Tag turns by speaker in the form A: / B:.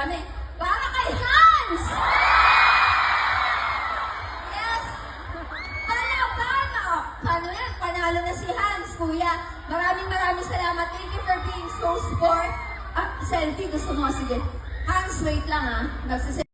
A: dami. Para kay Hans! Yes! Paano yan? Panalo na si Hans, kuya. Maraming salamat. Thank you for being so sport. Selfie, gusto mo? Sige. Hans, wait lang,